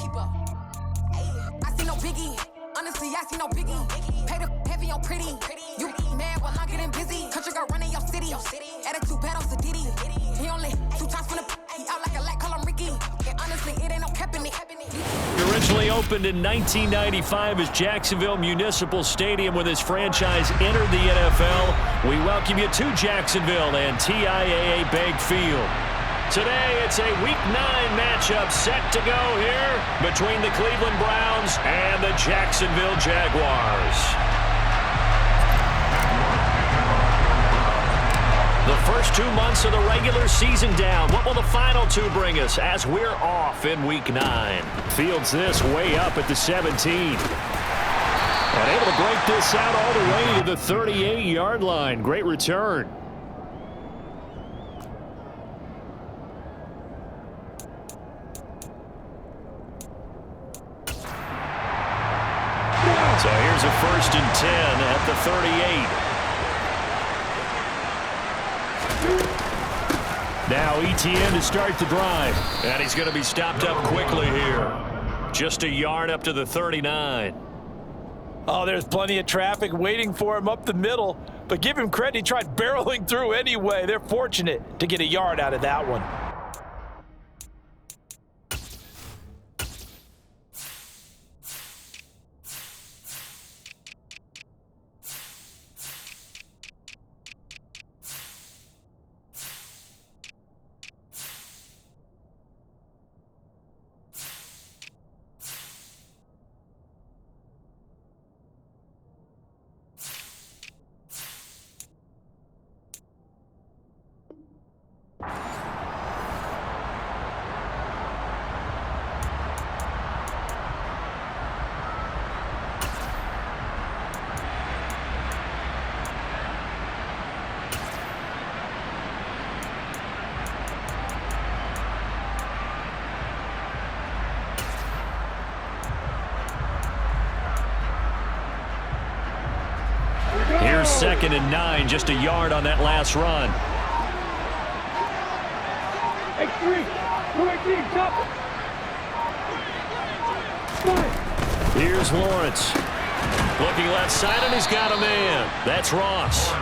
I see no biggie. Honestly, I see no biggie. Pay the heavy on pretty. You mad while I'm getting busy. Country girl running your city. Attitude battles to Diddy. He only 2 times from the he out like a light, call him Ricky. And honestly, it ain't no cap in it. He originally opened in 1995 as Jacksonville Municipal Stadium when his franchise entered the NFL. We welcome you to Jacksonville and TIAA Bank Field. Today, it's a Week 9 matchup set to go here between the Cleveland Browns and the Jacksonville Jaguars. The first 2 months of the regular season down. What will the final 2 bring us as we're off in Week 9? Fields this way up at the 17. And able to break this out all the way to the 38-yard line. Great return. So here's a 1st and 10 at the 38. Now ETN to start the drive. And he's going to be stopped up quickly here. Just a yard up to the 39. Oh, there's plenty of traffic waiting for him up the middle. But give him credit, he tried barreling through anyway. They're fortunate to get a yard out of that one. Here's 2nd and 9, just a yard on that last run. Here's Lawrence. Looking left side, and he's got a man. That's Ross.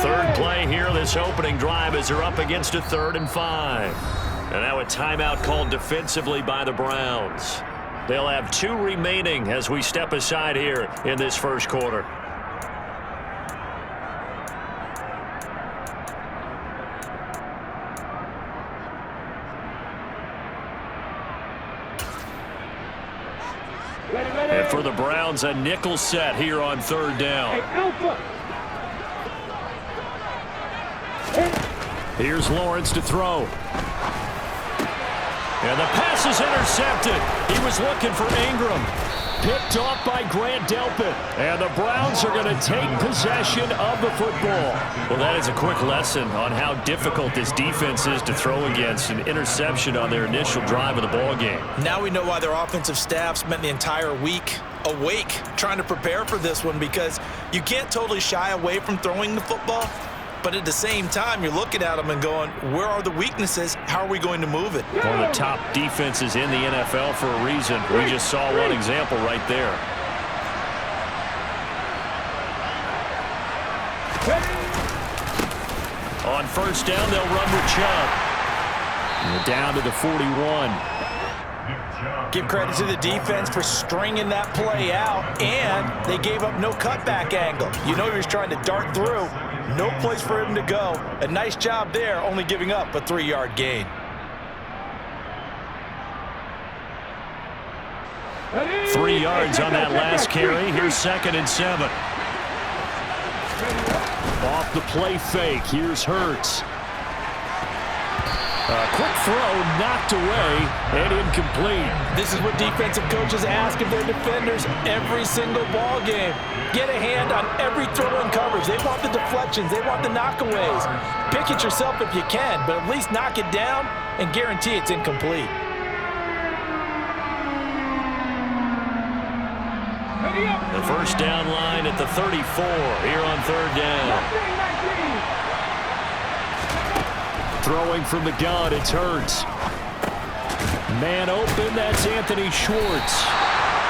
Third play here, this opening drive, as they're up against a 3rd and 5. And now a timeout called defensively by the Browns. They'll have 2 remaining as we step aside here in this first quarter. And for the Browns, a nickel set here on 3rd down. Here's Lawrence to throw. And the pass is intercepted. He was looking for Ingram. Picked off by Grant Delpit. And the Browns are going to take possession of the football. Well, that is a quick lesson on how difficult this defense is to throw against. An interception on their initial drive of the ball game. Now we know why their offensive staff spent the entire week awake trying to prepare for this one, because you can't totally shy away from throwing the football. But at the same time, you're looking at them and going, where are the weaknesses? How are we going to move it? One of the top defenses in the NFL for a reason. We just saw one example right there. On 1st down, they'll run with Chubb. And down to the 41. Give credit to the defense for stringing that play out, and they gave up no cutback angle. You know he was trying to dart through. No place for him to go. A nice job there, only giving up a 3-yard gain. Three yards on that last carry. Here's 2nd and 7. Off the play fake. Here's Hurts. Quick throw, knocked away, and incomplete. This is what defensive coaches ask of their defenders every single ball game. Get a hand on every throw in coverage. They want the deflections. They want the knockaways. Pick it yourself if you can, but at least knock it down and guarantee it's incomplete. The first down line at the 34 here on third down. Throwing from the gun, it's Hurts. Man open, that's Anthony Schwartz.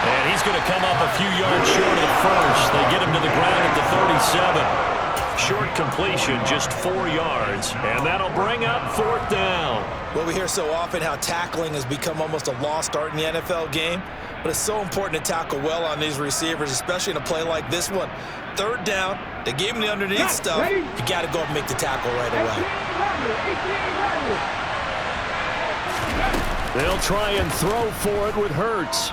And he's going to come up a few yards short of the first. They get him to the ground at the 37. Short completion, just 4 yards. And that'll bring up fourth down. Well, we hear so often how tackling has become almost a lost art in the NFL game. But it's so important to tackle well on these receivers, especially in a play like this one. Third down, they gave him the underneath stuff. You got to go and make the tackle right away. They'll try and throw for it with Hurts.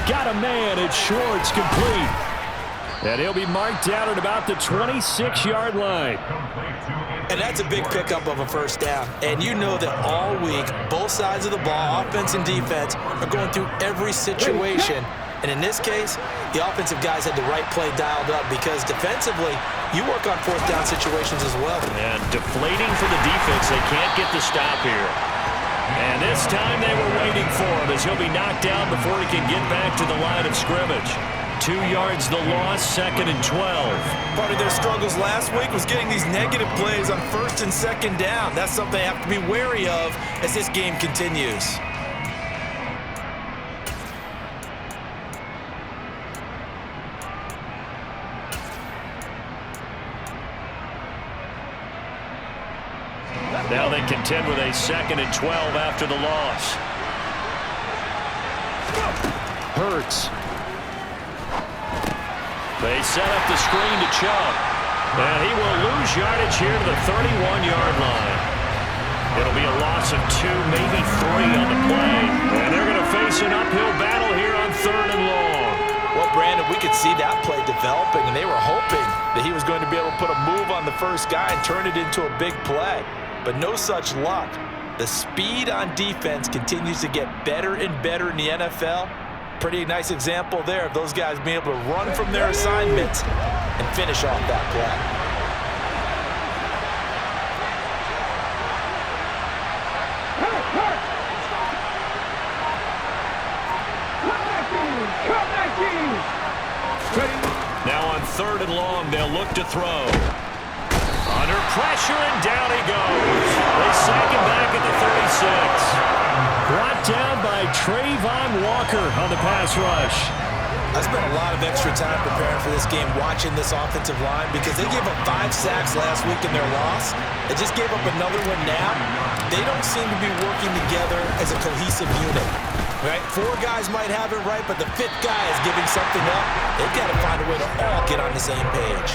Got a man at Schwartz, complete. And he'll be marked out at about the 26-yard line. And that's a big pickup of a first down. And you know that all week, both sides of the ball, offense and defense, are going through every situation. And in this case, the offensive guys had the right play dialed up because defensively, you work on fourth down situations as well. And deflating for the defense. They can't get the stop here. And this time they were waiting for him as he'll be knocked down before he can get back to the line of scrimmage. 2 yards the loss, second and 12. Part of their struggles last week was getting these negative plays on first and second down. That's something they have to be wary of as this game continues. Now they contend with a second and 12 after the loss. Hurts. They set up the screen to Chubb. And he will lose yardage here to the 31-yard line. It'll be a loss of 2, maybe 3 on the play. And they're going to face an uphill battle here on third and long. Well, Brandon, we could see that play developing, and they were hoping that he was going to be able to put a move on the first guy and turn it into a big play. But no such luck. The speed on defense continues to get better and better in the NFL. Pretty nice example there of those guys being able to run from their assignments and finish off that play. Now on third and long, they'll look to throw. Under pressure, and down he goes. They sack him back at the 36. Brought down by Trayvon Walker on the pass rush. I spent a lot of extra time preparing for this game watching this offensive line because they gave up 5 sacks last week in their loss. They just gave up another one now. They don't seem to be working together as a cohesive unit. Right? 4 guys might have it right, but the 5th guy is giving something up. They've got to find a way to all get on the same page.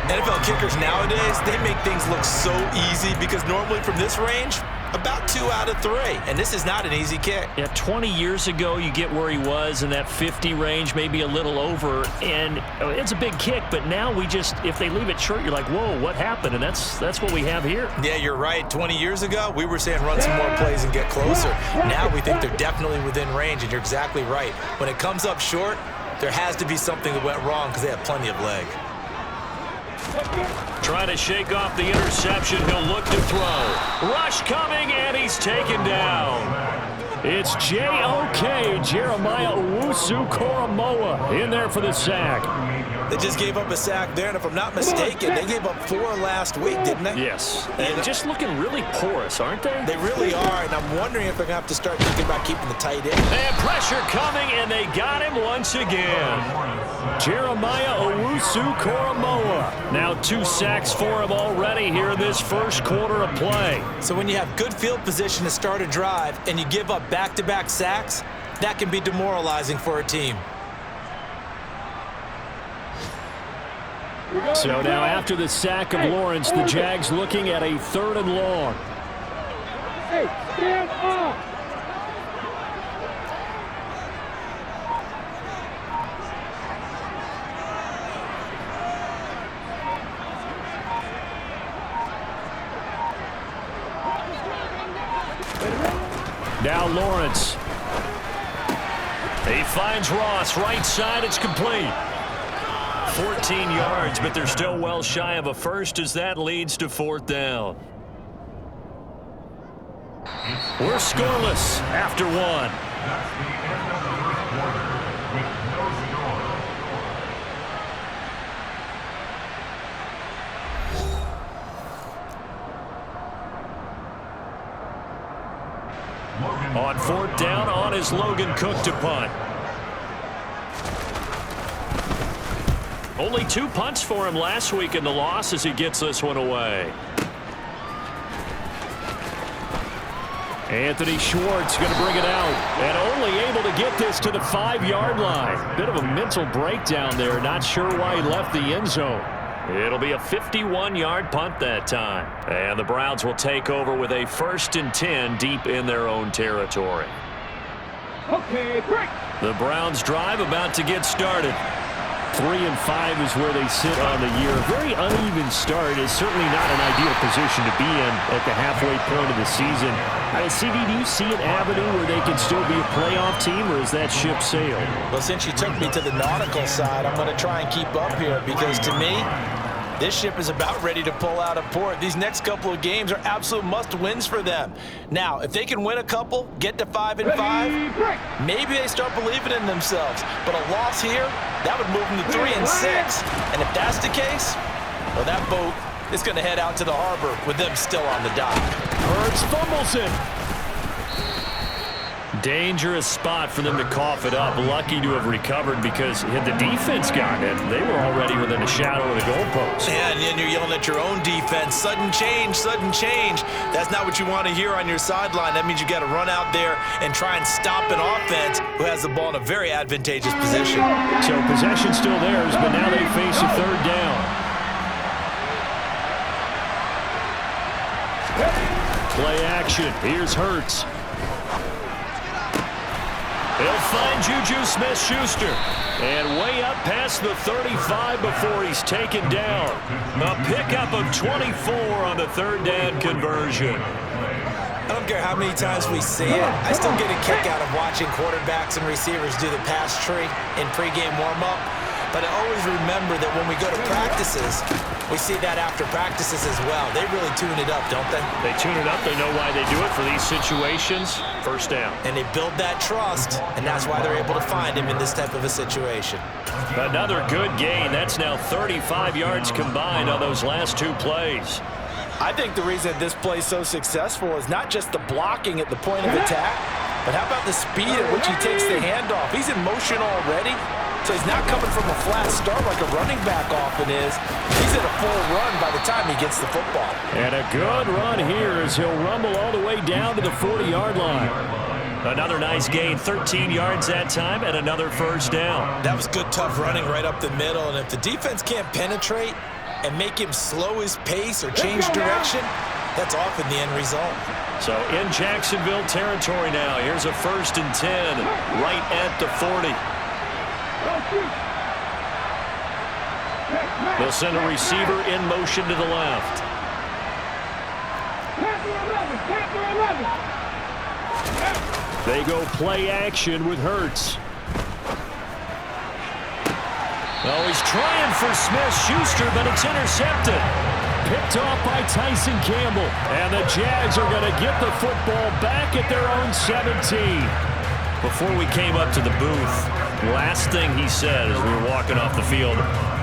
NFL kickers nowadays, they make things look so easy because normally from this range, about 2 out of 3, and this is not an easy kick. Yeah, 20 years ago, you get where he was in that 50 range, maybe a little over, and it's a big kick, but now we just, if they leave it short, you're like, whoa, what happened? And that's what we have here. Yeah, you're right. 20 years ago, we were saying run some more plays and get closer. Now we think they're definitely within range, and you're exactly right. When it comes up short, there has to be something that went wrong because they have plenty of leg. Trying to shake off the interception. He'll look to throw. Rush coming, and he's taken down. It's J.O.K. Jeremiah Owusu-Koramoah in there for the sack. They just gave up a sack there, and if I'm not mistaken, they gave up 4 last week, didn't they? Yes. And just looking really porous, aren't they? They really are, and I'm wondering if they're going to have to start thinking about keeping the tight end. And pressure coming, and they got him once again. Jeremiah Owusu-Koramoah. Now 2 sacks for him already here in this first quarter of play. So when you have good field position to start a drive and you give up back-to-back sacks, that can be demoralizing for a team. So now after the sack of Lawrence, the Jags looking at a 3rd and long. Hey, stand up! Now Lawrence. He finds Ross. Right side. It's complete. 14 yards, but they're still well shy of a first as that leads to 4th down. We're scoreless after 1. On 4th down, on is Logan Cook to punt. Only 2 punts for him last week in the loss as he gets this one away. Anthony Schwartz going to bring it out and only able to get this to the 5-yard line. Bit of a mental breakdown there. Not sure why he left the end zone. It'll be a 51-yard punt that time. And the Browns will take over with a 1st and 10 deep in their own territory. Okay, break. The Browns drive about to get started. 3-5 is where they sit on the year. A very uneven start is certainly not an ideal position to be in at the halfway point of the season. CD, do you see an avenue where they can still be a playoff team, or is that ship sailed? Well, since you took me to the nautical side, I'm going to try and keep up here because to me, this ship is about ready to pull out of port. These next couple of games are absolute must-wins for them. Now, if they can win a couple, get to 5-5, maybe they start believing in themselves. But a loss here, that would move them to 3-6. And if that's the case, well, that boat is going to head out to the harbor with them still on the dock. Hurts fumbles it. Dangerous spot for them to cough it up. Lucky to have recovered because had the defense gotten it, they were already within a shadow of the goalpost. Yeah, and then you're yelling at your own defense. Sudden change, sudden change. That's not what you want to hear on your sideline. That means you got to run out there and try and stop an offense who has the ball in a very advantageous position. So possession still theirs, but now they face a 3rd down. Play action. Here's Hurts. He'll find Juju Smith-Schuster. And way up past the 35 before he's taken down. A pickup of 24 on the 3rd down conversion. I don't care how many times we see it. I still get a kick out of watching quarterbacks and receivers do the pass tree in pregame warm-up. But I always remember that when we go to practices, we see that after practices as well. They really tune it up, don't they? They tune it up. They know why they do it for these situations. 1st down. And they build that trust, and that's why they're able to find him in this type of a situation. Another good gain. That's now 35 yards combined on those last 2 plays. I think the reason this play is so successful is not just the blocking at the point of attack, but how about the speed at which he takes the handoff? He's in motion already. So he's not coming from a flat start like a running back often is. He's in a full run by the time he gets the football. And a good run here as he'll rumble all the way down to the 40-yard line. Another nice gain, 13 yards that time, and another 1st down. That was good, tough running right up the middle. And if the defense can't penetrate and make him slow his pace or change direction, that's often the end result. So in Jacksonville territory now, here's a 1st and 10 right at the 40. They'll send a receiver in motion to the left. They go play action with Hurts. Oh, he's trying for Smith-Schuster, but it's intercepted. Picked off by Tyson Campbell. And the Jags are going to get the football back at their own 17. Before we came up to the booth, last thing he said as we were walking off the field,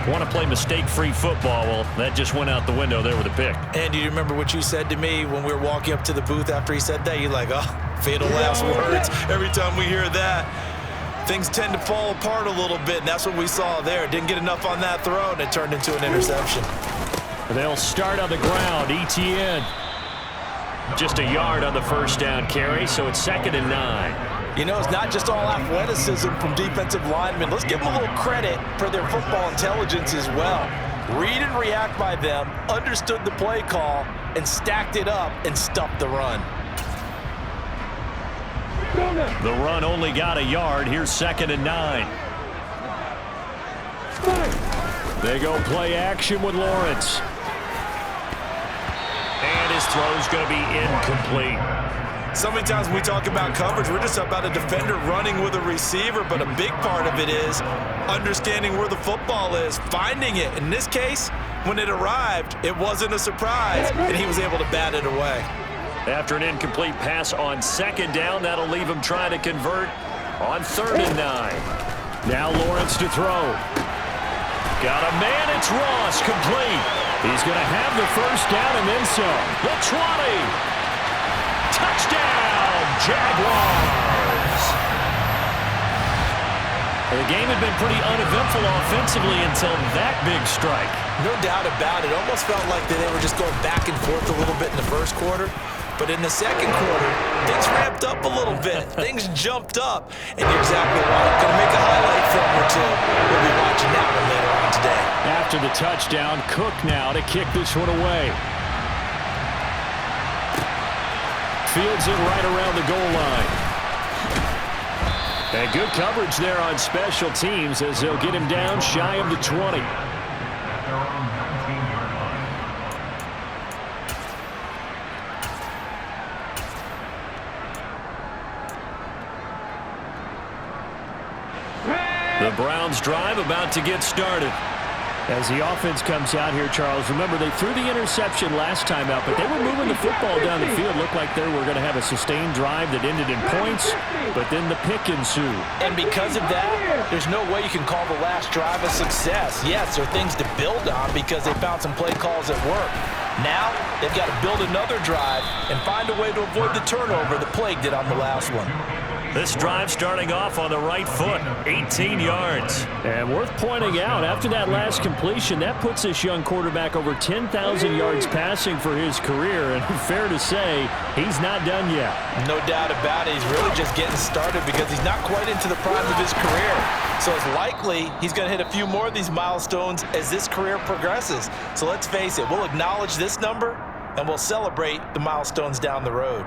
want to play mistake-free football. Well, that just went out the window there with a pick. And do you remember what you said to me when we were walking up to the booth after he said that? You're like, oh, fatal last words. Every time we hear that, things tend to fall apart a little bit, and that's what we saw there. Didn't get enough on that throw, and it turned into an interception. They'll start on the ground. ETN. Just a yard on the 1st down carry, so it's 2nd and 9. You know, it's not just all athleticism from defensive linemen. Let's give them a little credit for their football intelligence as well. Read and react by them, understood the play call, and stacked it up and stuffed the run. The run only got a yard. Here's 2nd and 9. They go play action with Lawrence. And his throw's going to be incomplete. So many times when we talk about coverage, we're just about a defender running with a receiver, but a big part of it is understanding where the football is, finding it. In this case, when it arrived, it wasn't a surprise, and he was able to bat it away. After an incomplete pass on second down, that'll leave him trying to convert on 3rd and 9. Now Lawrence to throw. Got a man, it's Ross, complete. He's going to have the first down and then some. The 20. Touchdown, Jaguars. The game had been pretty uneventful offensively until that big strike. No doubt about it. Almost felt like they were just going back and forth a little bit in the first quarter. But in the second quarter, things ramped up a little bit. Things jumped up. And you're exactly right. Going to make a highlight film or two. We'll be watching that one later on today. After the touchdown, Cook now to kick this one away. Fields it right around the goal line. And good coverage there on special teams as they'll get him down shy of the 20. The Browns drive about to get started. As the offense comes out here, Charles, remember they threw the interception last time out, but they were moving the football down the field. Looked like they were going to have a sustained drive that ended in points, but then the pick ensued. And because of that, there's no way you can call the last drive a success. Yes, there are things to build on because they found some play calls that work. Now, they've got to build another drive and find a way to avoid the turnover the Plague did on the last one. This drive starting off on the right foot, 18 yards. And worth pointing out, after that last completion, that puts this young quarterback over 10,000 yards passing for his career. And fair to say, he's not done yet. No doubt about it. He's really just getting started because he's not quite into the prime of his career. So it's likely he's going to hit a few more of these milestones as this career progresses. So let's face it, we'll acknowledge this number and we'll celebrate the milestones down the road.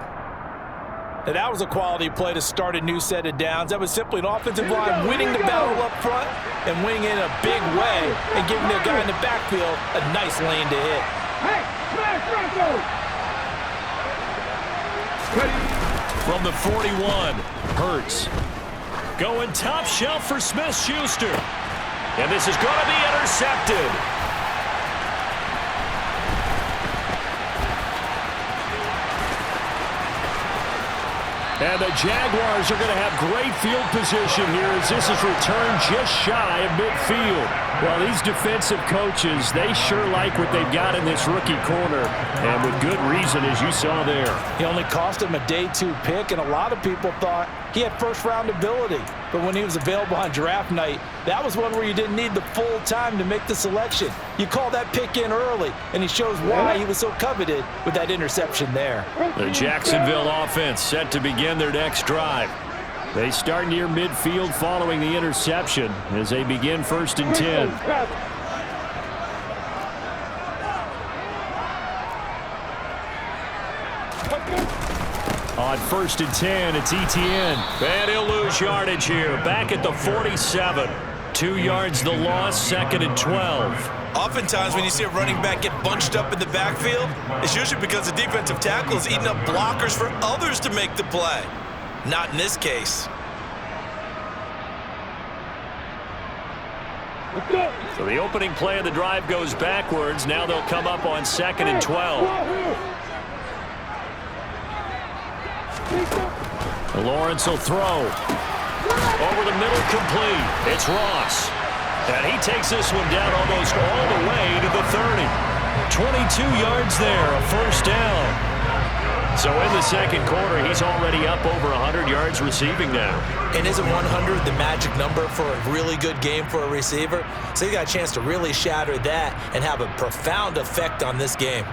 And that was a quality play to start a new set of downs. That was simply an offensive line winning the battle up front and winning in a big way and giving the guy in the backfield a nice lane to hit. Hey, smash Bronco! From the 41, Hurts. Going top shelf for Smith-Schuster. And this is going to be intercepted. And the Jaguars are going to have great field position here as this is returned just shy of midfield. Well, these defensive coaches, they sure like what they've got in this rookie corner. And with good reason, as you saw there. He only cost him a day 2 pick, and a lot of people thought he had first-round ability. But when he was available on draft night, that was one where you didn't need the full time to make the selection. You call that pick in early, and he shows why he was so coveted with that interception there. The Jacksonville offense set to begin their next drive. They start near midfield following the interception as they begin 1st and 10. On 1st and 10, it's Etienne. And he'll lose yardage here. Back at the 47. 2 yards the loss, 2nd and 12. Oftentimes when you see a running back get bunched up in the backfield, it's usually because the defensive tackle is eating up blockers for others to make the play. Not in this case. So the opening play of the drive goes backwards. Now they'll come up on 2nd and 12. Lawrence will throw. Over the middle, complete. It's Ross. And he takes this one down almost all the way to the 30. 22 yards there, a first down. So in the second quarter, he's already up over 100 yards receiving now. And isn't 100 the magic number for a really good game for a receiver? So you got a chance to really shatter that and have a profound effect on this game.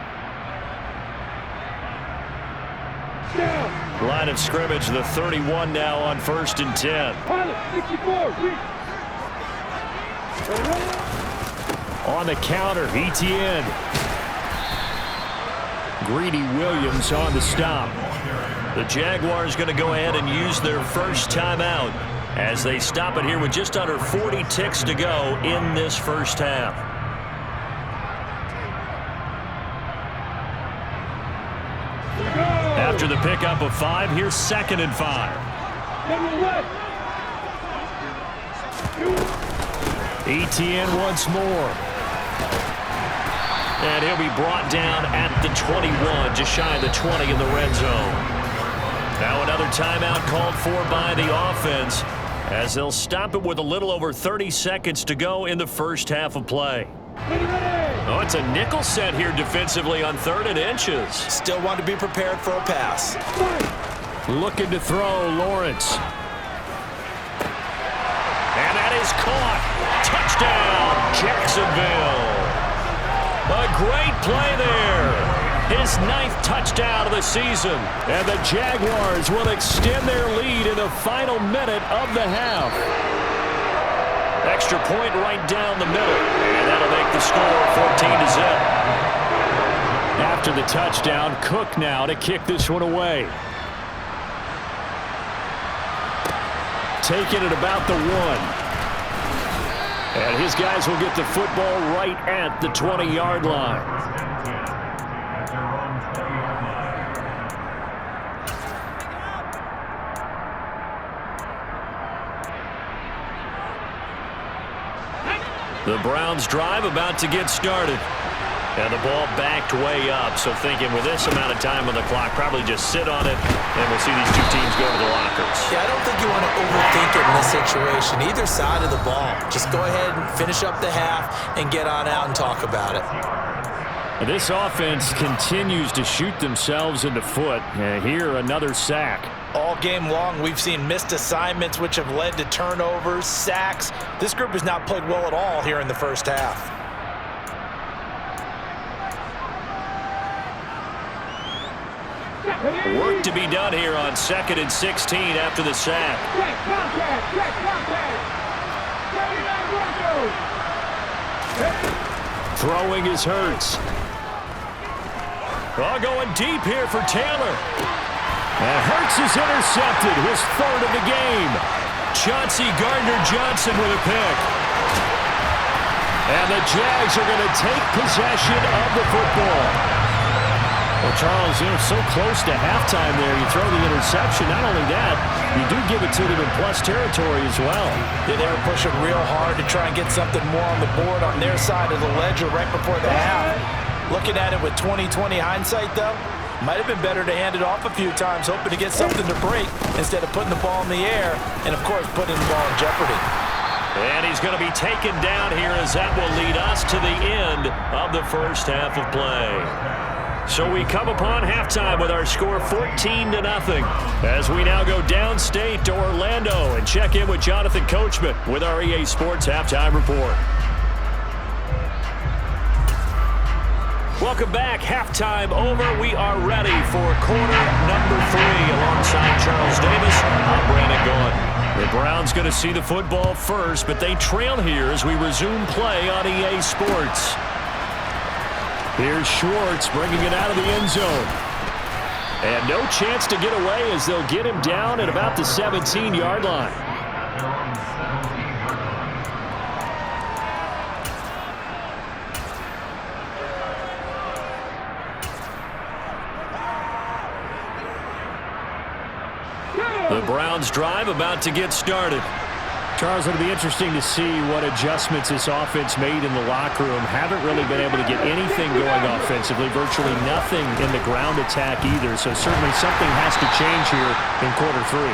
Line of scrimmage, the 31 now on 1st and 10. On the counter, Etienne. Greedy Williams on the stop. The Jaguars going to go ahead and use their first timeout as they stop it here with just under 40 ticks to go in this first half. After the pickup of 5, here's 2nd and 5. Etienne once more. And he'll be brought down at the 21, just shy of the 20 in the red zone. Now another timeout called for by the offense, as they'll stop it with a little over 30 seconds to go in the first half of play. Oh, it's a nickel set here defensively on 3rd and inches. Still want to be prepared for a pass. Looking to throw, Lawrence. And that is caught. Touchdown, Jacksonville. A great play there. His 9th touchdown of the season. And the Jaguars will extend their lead in the final minute of the half. Extra point right down the middle. And that'll make the score 14-0. After the touchdown, Cook now to kick this one away. Taking it about the 1. And his guys will get the football right at the 20-yard line. The Browns drive about to get started. And the ball backed way up, so thinking with this amount of time on the clock, probably just sit on it, and we'll see these two teams go to the lockers. Yeah, I don't think you want to overthink it in this situation, either side of the ball. Just go ahead and finish up the half and get on out and talk about it. This offense continues to shoot themselves in the foot. And here, another sack. All game long, we've seen missed assignments, which have led to turnovers, sacks. This group has not played well at all here in the first half. Work to be done here on 2nd and 16 after the sack. Throwing is Hurts. Oh, going deep here for Taylor. And Hurts is intercepted, his 3rd of the game. Chauncey Gardner-Johnson with a pick. And the Jags are going to take possession of the football. Well, Charles, so close to halftime there. You throw the interception. Not only that, you do give it to them in plus territory as well. Yeah, they were pushing real hard to try and get something more on the board on their side of the ledger right before the half. Looking at it with 20/20 hindsight, though, might have been better to hand it off a few times, hoping to get something to break instead of putting the ball in the air and, of course, putting the ball in jeopardy. And he's going to be taken down here as that will lead us to the end of the first half of play. So we come upon halftime with our score 14-0 as we now go downstate to Orlando and check in with Jonathan Coachman with our EA Sports Halftime Report. Welcome back. Halftime over. We are ready for quarter number 3 alongside Charles Davis. I'm Brandon Gaudin. The Browns going to see the football first, but they trail here as we resume play on EA Sports. Here's Schwartz bringing it out of the end zone. And no chance to get away as they'll get him down at about the 17-yard line. The Browns drive about to get started. Charles, it'll be interesting to see what adjustments this offense made in the locker room. Haven't really been able to get anything going offensively, virtually nothing in the ground attack either. So certainly something has to change here in quarter 3.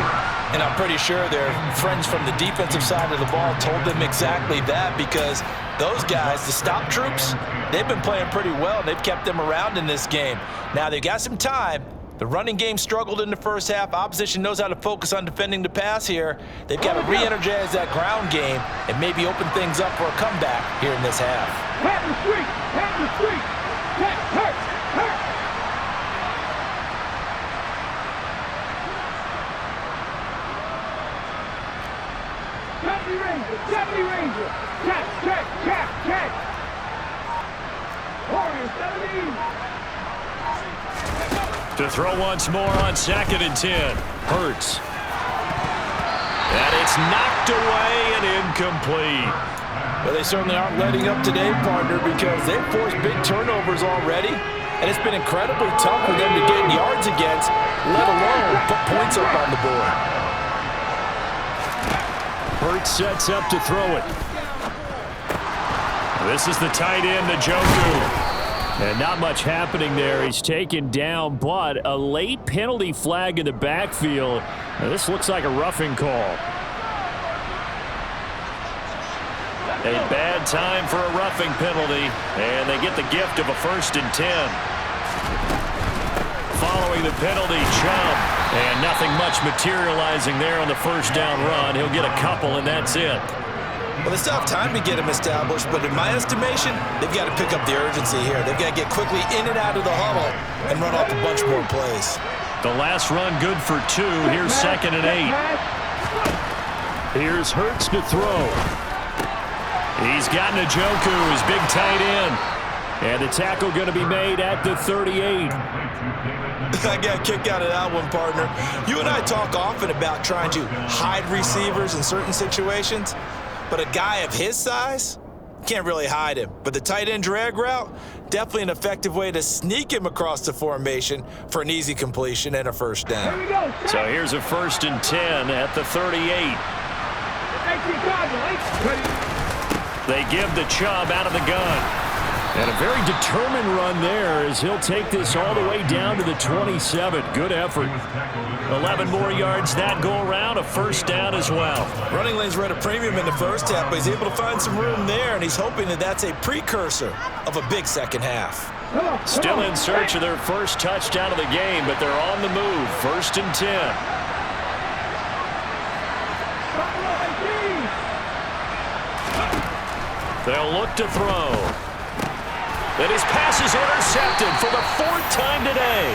And I'm pretty sure their friends from the defensive side of the ball told them exactly that, because those guys, the stop troops, they've been playing pretty well, and they've kept them around in this game. Now they've got some time. The running game struggled in the first half. Opposition knows how to focus on defending the pass here. They've got to re-energize that ground game and maybe open things up for a comeback here in this half. Have the street! Have the street! Hurt! Hurt! Deputy Ranger! Deputy Ranger! Check! Check! Check! Check! Warrior 17! To throw once more on 2nd and 10. Hurts. And it's knocked away and incomplete. Well, they certainly aren't letting up today, partner, because they've forced big turnovers already. And it's been incredibly tough for them to get yards against, let alone put points up on the board. Hurts sets up to throw it. This is the tight end, Njoku. And not much happening there. He's taken down, but a late penalty flag in the backfield. Now, this looks like a roughing call. A bad time for a roughing penalty, and they get the gift of a 1st and 10. Following the penalty, Chubb, and nothing much materializing there on the 1st down run. He'll get a couple, and that's it. Well, they still have time to get him established, but in my estimation, they've got to pick up the urgency here. They've got to get quickly in and out of the huddle and run off a bunch more plays. The last run good for 2. Here's 2nd and 8. Here's Hurts to throw. He's got Njoku, his big tight end. And the tackle going to be made at the 38. I got a kick out of that one, partner. You and I talk often about trying to hide receivers in certain situations, but a guy of his size, can't really hide him. But the tight end drag route, definitely an effective way to sneak him across the formation for an easy completion and a 1st down. So here's a 1st and 10 at the 38. They give the Chubb out of the gun. And a very determined run there as he'll take this all the way down to the 27. Good effort. 11 more yards that go around, a 1st down as well. Running lanes were at a premium in the 1st half, but he's able to find some room there, and he's hoping that that's a precursor of a big 2nd half. Still in search of their 1st touchdown of the game, but they're on the move. 1st and 10. They'll look to throw. And his pass is intercepted for the 4th time today.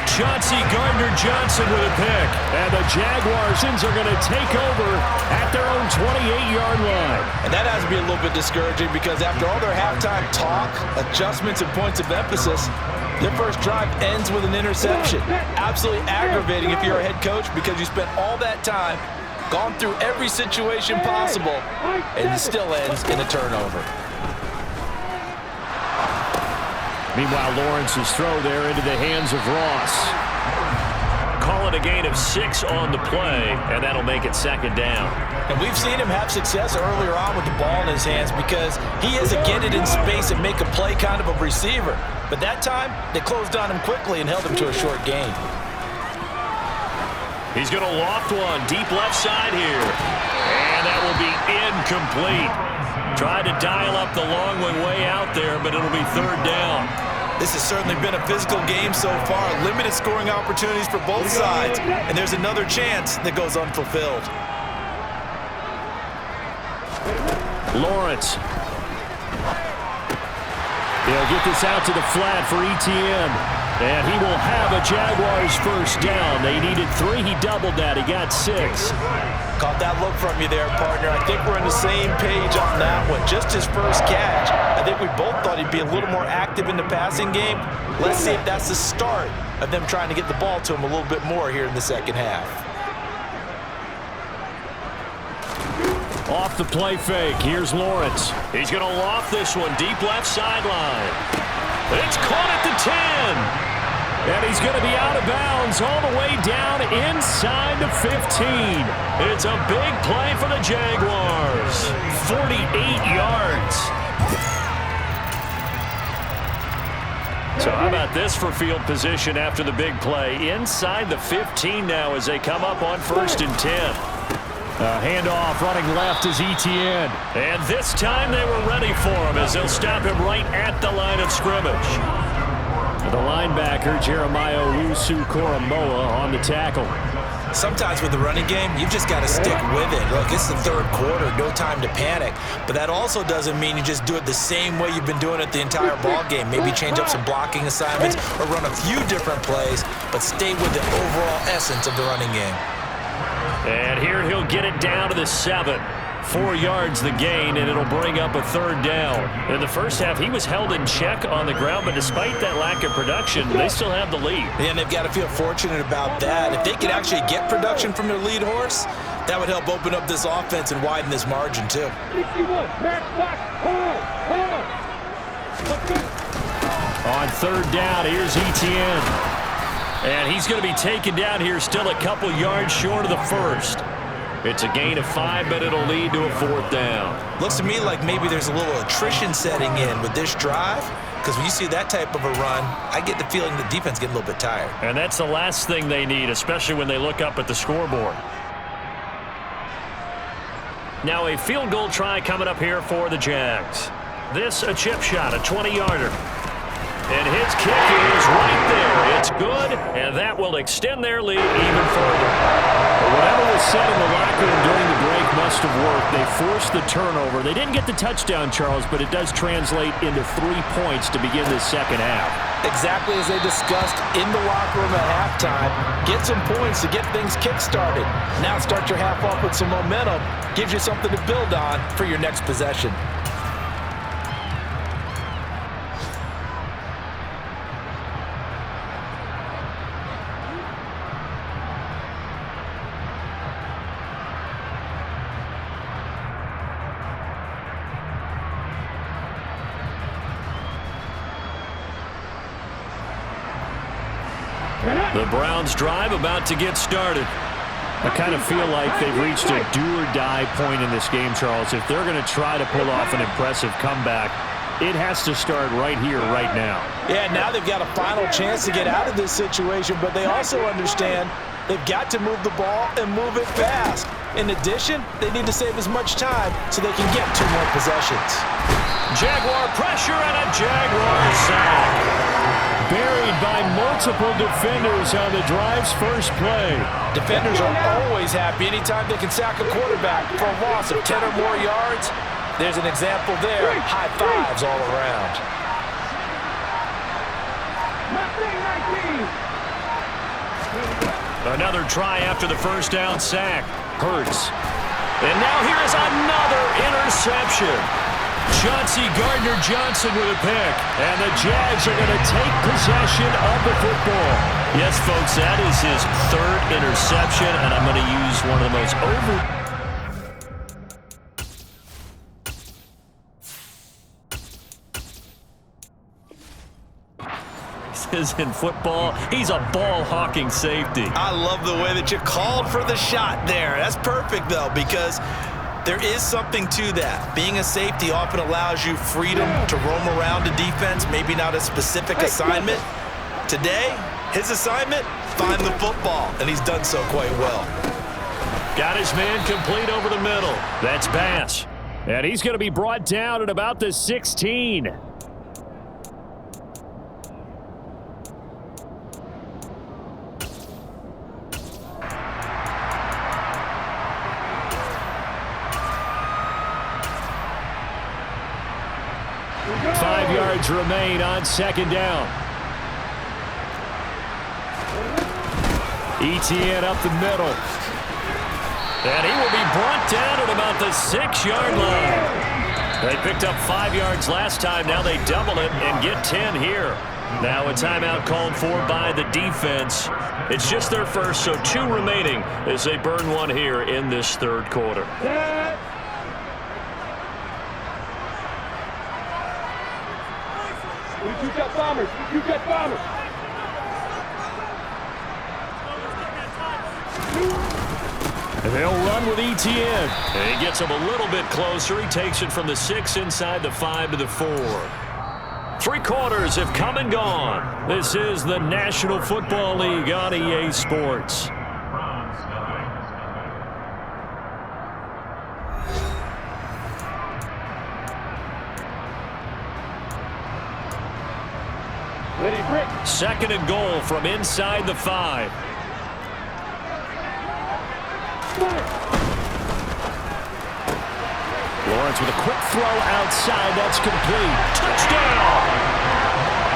Chauncey Gardner-Johnson with a pick. And the Jaguars are going to take over at their own 28-yard line. And that has to be a little bit discouraging because after all their halftime talk, adjustments, and points of emphasis, their 1st drive ends with an interception. Absolutely aggravating if you're a head coach because you spent all that time, gone through every situation possible, and it still ends in a turnover. Meanwhile, Lawrence's throw there into the hands of Ross. Call it a gain of 6 on the play, and that'll make it 2nd down. And we've seen him have success earlier on with the ball in his hands because he is a get it in space and make a play kind of a receiver. But that time, they closed on him quickly and held him to a short gain. He's going to loft one deep left side here. And that will be incomplete. Tried to dial up the long one way out there, but it'll be 3rd down. This has certainly been a physical game so far. Limited scoring opportunities for both sides. And there's another chance that goes unfulfilled. Lawrence. He'll get this out to the flat for Etienne. And he will have a Jaguars 1st down. They needed 3. He doubled that. He got 6. Caught that look from you there, partner. I think we're on the same page on that one. Just his 1st catch. I think we both thought he'd be a little more active in the passing game. Let's see if that's the start of them trying to get the ball to him a little bit more here in the 2nd half. Off the play fake. Here's Lawrence. He's going to loft this one deep left sideline. It's caught at the 10. And he's going to be out of bounds all the way down inside the 15. It's a big play for the Jaguars. 48 yards. So how about this for field position after the big play? Inside the 15 now as they come up on 1st and 10. Handoff running left is Etienne. And this time they were ready for him as they'll stop him right at the line of scrimmage. The linebacker, Jeremiah Owusu-Koramoah, on the tackle. Sometimes with the running game, you've just got to stick with it. Look, it's the 3rd quarter, no time to panic. But that also doesn't mean you just do it the same way you've been doing it the entire ball game. Maybe change up some blocking assignments or run a few different plays, but stay with the overall essence of the running game. And here he'll get it down to the 7. 4 yards the gain, and it'll bring up a 3rd down. In the 1st half, he was held in check on the ground, but despite that lack of production, they still have the lead. And they've got to feel fortunate about that. If they could actually get production from their lead horse, that would help open up this offense and widen this margin, too. On third down, here's Etienne. And he's going to be taken down here, still a couple yards short of the first. It's a gain of 5, but it'll lead to a fourth down. Looks to me like maybe there's a little attrition setting in with this drive, because when you see that type of a run, I get the feeling the defense getting a little bit tired. And that's the last thing they need, especially when they look up at the scoreboard. Now a field goal try coming up here for the Jags. This a chip shot, a 20-yarder. And his kick is right there. It's good, and that will extend their lead even further. But whatever was said in the locker room during the break must have worked. They forced the turnover. They didn't get the touchdown, Charles, but it does translate into 3 points to begin this second half. Exactly as they discussed in the locker room at halftime. Get some points to get things kick-started. Now start your half off with some momentum. Gives you something to build on for your next possession. The Browns drive about to get started. I kind of feel like they've reached a do-or-die point in this game, Charles. If they're going to try to pull off an impressive comeback, it has to start right here, right now. Yeah, now they've got a final chance to get out of this situation, but they also understand they've got to move the ball and move it fast. In addition, they need to save as much time so they can get 2 more possessions. Jaguar pressure and a Jaguar sack. Buried by multiple defenders on the drive's first play. Defenders are always happy anytime they can sack a quarterback for a loss of 10 or more yards. There's an example there. High fives all around. Another try after the first down sack. Hurts. And now here is another interception. Chauncey Gardner-Johnson with a pick. And the Jags are going to take possession of the football. Yes, folks, that is his 3rd interception, and I'm going to use one of the most in football. He's a ball-hawking safety. I love the way that you called for the shot there. That's perfect, though, because there is something to that. Being a safety often allows you freedom to roam around the defense, maybe not a specific assignment. Today, his assignment, find the football, and he's done so quite well. Got his man complete over the middle. That's Bass. And he's going to be brought down at about the 16. Remain on second down. Etienne up the middle. And he will be brought down at about the 6-yard line. They picked up 5 yards last time. Now they double it and get 10 here. Now a timeout called for by the defense. It's just their first, so 2 remaining as they burn one here in this 3rd quarter. You got bombers. You got bombers. They'll run with Etienne. And he gets him a little bit closer. He takes it from the 6 inside the 5 to the 4. 3 quarters have come and gone. This is the National Football League on EA Sports. Second and goal from inside the 5. Lawrence with a quick throw outside. That's complete. Touchdown!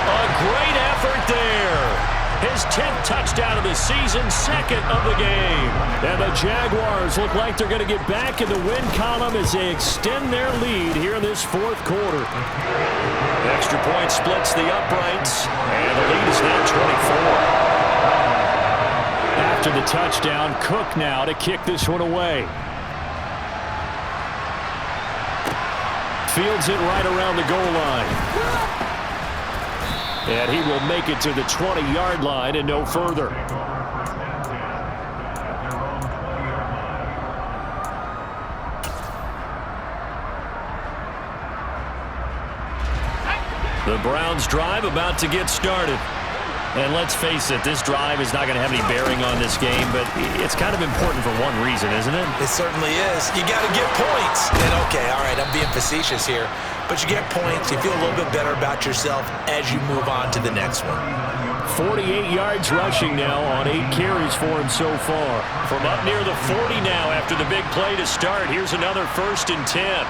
A great effort there. His 10th touchdown of the season, 2nd of the game. And the Jaguars look like they're going to get back in the win column as they extend their lead here in this 4th quarter. Extra point splits the uprights, and the lead is now 24. After the touchdown, Cook now to kick this one away. Fields it right around the goal line. And he will make it to the 20-yard line and no further. The Browns drive about to get started. And let's face it, this drive is not going to have any bearing on this game, but it's kind of important for one reason, isn't it? It certainly is. You got to get points. And okay, all right, I'm being facetious here, but you get points, you feel a little bit better about yourself as you move on to the next one. 48 yards rushing now on 8 carries for him so far. From up near the 40 now after the big play to start, here's another 1st and 10.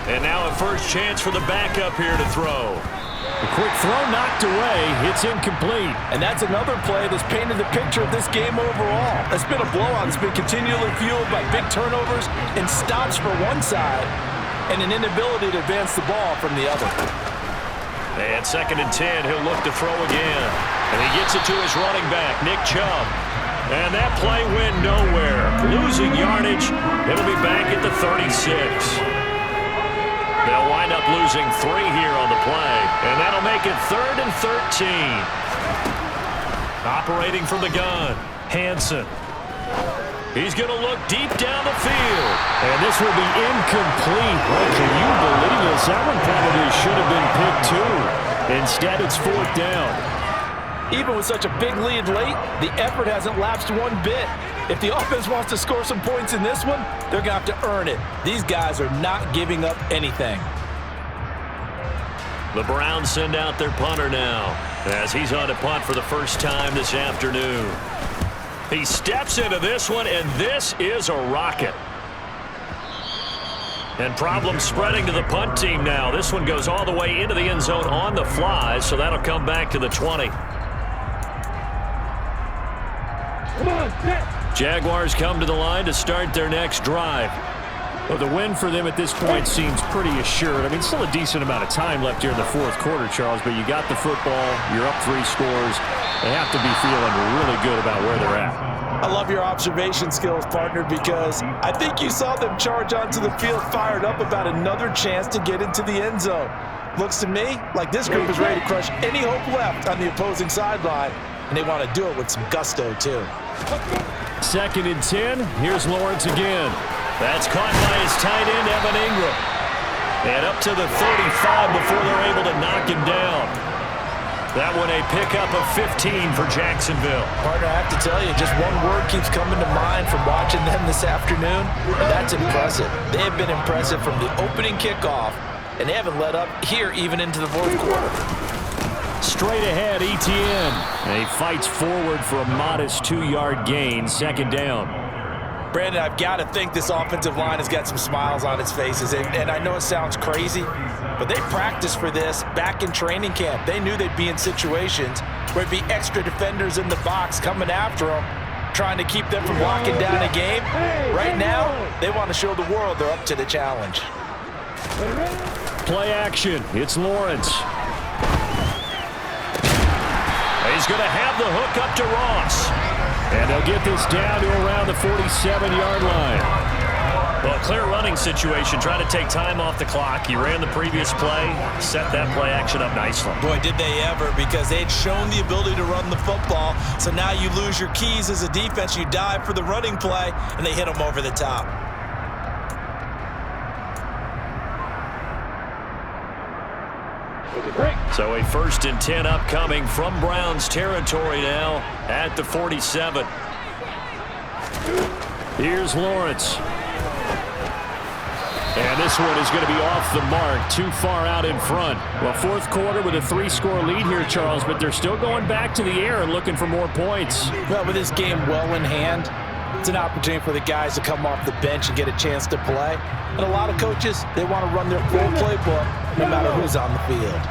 And now a first chance for the backup here to throw. A quick throw knocked away. It's incomplete. And that's another play that's painted the picture of this game overall. It's been a blowout. It's been continually fueled by big turnovers and stops for one side and an inability to advance the ball from the other. And 2nd and 10, he'll look to throw again. And he gets it to his running back, Nick Chubb. And that play went nowhere. Losing yardage. It'll be back at the 36. They'll wind up losing 3 here on the play, and that'll make it 3rd and 13. Operating from the gun, Hansen. He's going to look deep down the field, and this will be incomplete. Well, can you believe this? That one probably should have been picked too. Instead, it's 4th down. Even with such a big lead late, the effort hasn't lapsed one bit. If the offense wants to score some points in this one, they're going to have to earn it. These guys are not giving up anything. The Browns send out their punter now as he's on to punt for the first time this afternoon. He steps into this one, and this is a rocket. And problems spreading to the punt team now. This one goes all the way into the end zone on the fly, so that'll come back to the 20. Jaguars come to the line to start their next drive. Well, the win for them at this point seems pretty assured. I mean, still a decent amount of time left here in the 4th quarter, Charles, but you got the football, you're up 3 scores. They have to be feeling really good about where they're at. I love your observation skills, partner, because I think you saw them charge onto the field fired up about another chance to get into the end zone. Looks to me like this group is ready to crush any hope left on the opposing sideline, and they want to do it with some gusto, too. 2nd and 10. Here's Lawrence again. That's caught by his tight end, Evan Ingram. And up to the 35 before they're able to knock him down. That one a pickup of 15 for Jacksonville. Partner, I have to tell you, just one word keeps coming to mind from watching them this afternoon, and that's impressive. They have been impressive from the opening kickoff, and they haven't let up here even into the 4th quarter. Straight ahead, Etienne. And he fights forward for a modest 2-yard gain, 2nd down. Brandon, I've got to think this offensive line has got some smiles on its faces. And I know it sounds crazy, but they practiced for this back in training camp. They knew they'd be in situations where it'd be extra defenders in the box coming after them, trying to keep them from locking down a game. Right now, they want to show the world they're up to the challenge. Play action. It's Lawrence. He's going to have the hook up to Ross. And they'll get this down to around the 47-yard line. Well, clear running situation, trying to take time off the clock. He ran the previous play, set that play action up nicely. Boy, did they ever, because they'd shown the ability to run the football. So now you lose your keys as a defense. You dive for the running play, and they hit them over the top. So a 1st and 10 upcoming from Browns territory now at the 47. Here's Lawrence. And this one is going to be off the mark, too far out in front. Well, 4th quarter with a 3-score lead here, Charles, but they're still going back to the air and looking for more points. Well, with this game well in hand, it's an opportunity for the guys to come off the bench and get a chance to play. And a lot of coaches, they want to run their full playbook no matter who's on the field.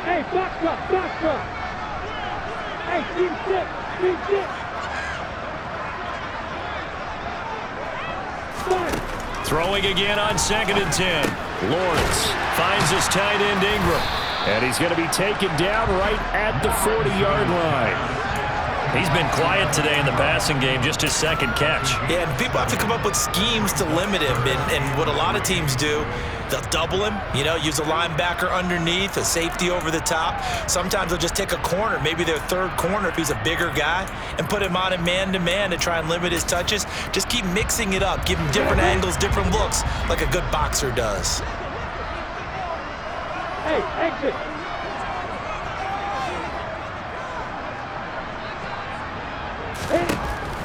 Hey, box up, box up. Hey, team six, team six. Throwing again on 2nd and 10. Lawrence finds his tight end Ingram. And he's going to be taken down right at the 40-yard line. He's been quiet today in the passing game, just his second catch. Yeah, and people have to come up with schemes to limit him, and what a lot of teams do, they'll double him, use a linebacker underneath, a safety over the top. Sometimes they'll just take a corner, maybe their third corner if he's a bigger guy, and put him on a man-to-man to try and limit his touches. Just keep mixing it up, give him different angles, different looks, like a good boxer does. Hey, exit.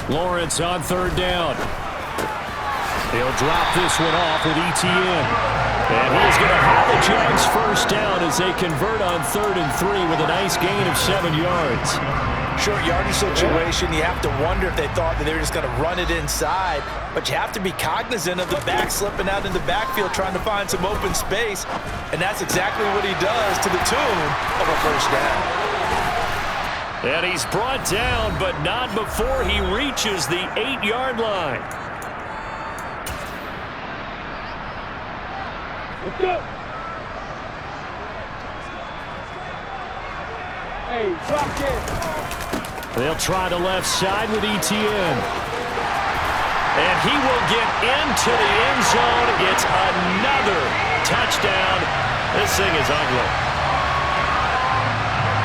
Lawrence on third down. He'll drop this one off with ETN. And he's going to have the Jags first down as they convert on 3rd and 3 with a nice gain of 7 yards. Short yardage situation, you have to wonder if they thought that they were just going to run it inside. But you have to be cognizant of the back slipping out in the backfield trying to find some open space. And that's exactly what he does to the tune of a first down. And he's brought down, but not before he reaches the 8-yard line. Let's go. Hey, drop it. They'll try the left side with ETN. And he will get into the end zone. It's another touchdown. This thing is ugly.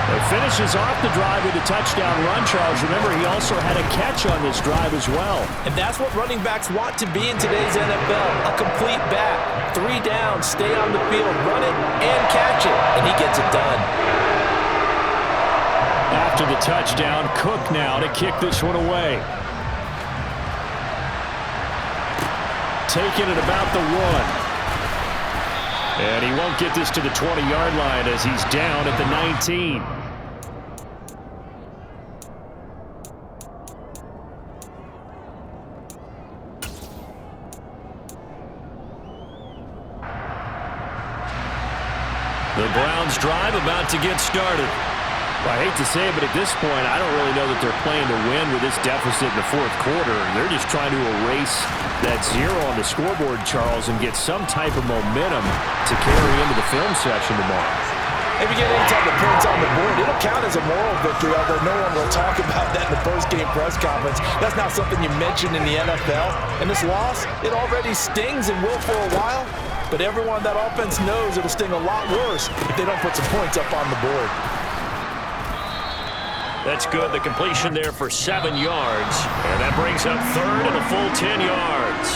It finishes off the drive with a touchdown run, Charles. Remember, he also had a catch on this drive as well. And that's what running backs want to be in today's NFL. A complete back. 3 down, stay on the field, run it, and catch it. And he gets it done. After the touchdown, Cook now to kick this one away. Taking it about the 1. And he won't get this to the 20-yard line as he's down at the 19. The Browns drive about to get started. Well, I hate to say it, but at this point, I don't really know that they're playing to win with this deficit in the 4th quarter. They're just trying to erase that 0 on the scoreboard, Charles, and get some type of momentum to carry into the film session tomorrow. If you get any type of points on the board, it'll count as a moral victory, although no one will talk about that in the post-game press conference. That's not something you mention in the NFL. And this loss, it already stings and will for a while, but everyone on that offense knows it'll sting a lot worse if they don't put some points up on the board. That's good. The completion there for 7 yards. And that brings up 3rd and a full 10 yards.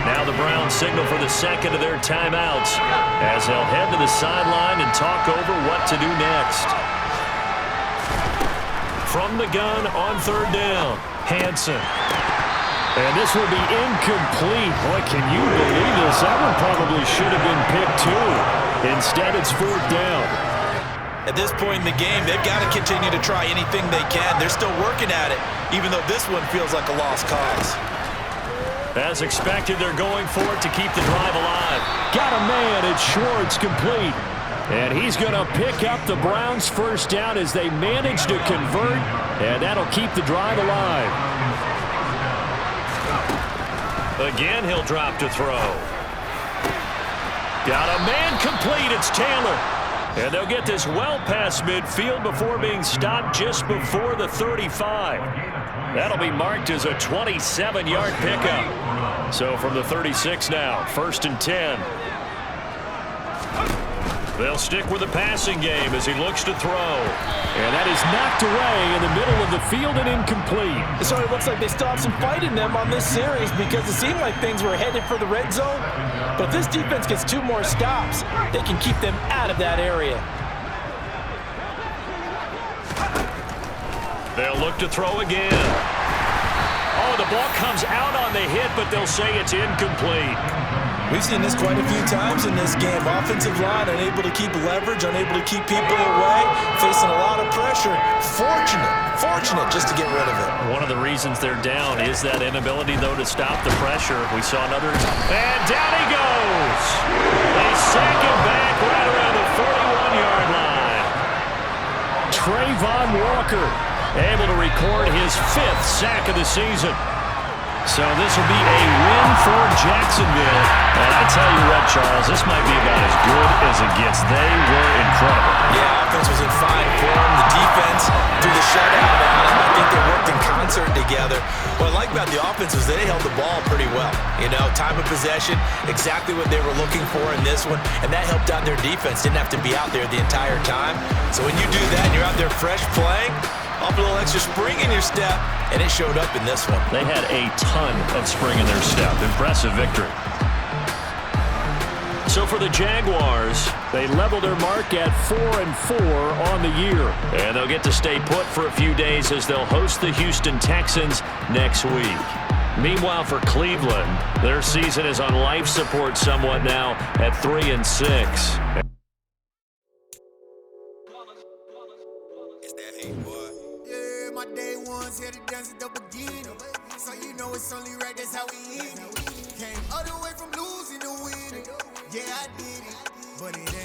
Now the Browns signal for the second of their timeouts as they'll head to the sideline and talk over what to do next. From the gun on 3rd down, Hansen. And this will be incomplete. Boy, can you believe this? That one probably should have been picked too. Instead, it's 4th down. At this point in the game, they've got to continue to try anything they can. They're still working at it, even though this one feels like a lost cause. As expected, they're going for it to keep the drive alive. Got a man, it's Schwartz, complete. And he's going to pick up the Browns' first down as they manage to convert, and that'll keep the drive alive. Again, he'll drop to throw. Got a man complete, it's Taylor. And they'll get this well past midfield before being stopped just before the 35. That'll be marked as a 27-yard pickup. So from the 36 now, 1st and 10. They'll stick with the passing game as he looks to throw. And that is knocked away in the middle of the field and incomplete. So it looks like they still have some fight in them on this series because it seemed like things were headed for the red zone. But if this defense gets 2 more stops, they can keep them out of that area. They'll look to throw again. Oh, the ball comes out on the hit, but they'll say it's incomplete. We've seen this quite a few times in this game. Offensive line unable to keep leverage, unable to keep people away, facing a lot of pressure. Fortunate just to get rid of it. One of the reasons they're down is that inability, though, to stop the pressure. We saw another, and down he goes. They sack him back right around the 41-yard line. Trayvon Walker able to record his 5th sack of the season. So this will be a win for Jacksonville. And I tell you what, Charles, this might be about as good as it gets. They were incredible. Yeah, offense was in fine form. The defense threw the shutout out. I think they concert together. What I like about the offense was they held the ball pretty well. You know, time of possession, exactly what they were looking for in this one, and that helped out their defense. Didn't have to be out there the entire time. So when you do that and you're out there fresh playing, off a little extra spring in your step, and it showed up in this one. They had a ton of spring in their step. Impressive victory. So for the Jaguars, they leveled their mark at 4-4 on the year. And they'll get to stay put for a few days as they'll host the Houston Texans next week. Meanwhile, for Cleveland, their season is on life support somewhat now at 3-6. Yeah, my day ones here to dance at the beginning. So you know it's only right, that's how we eat it. Came all the way from losing to winning. Yeah, I did it, but it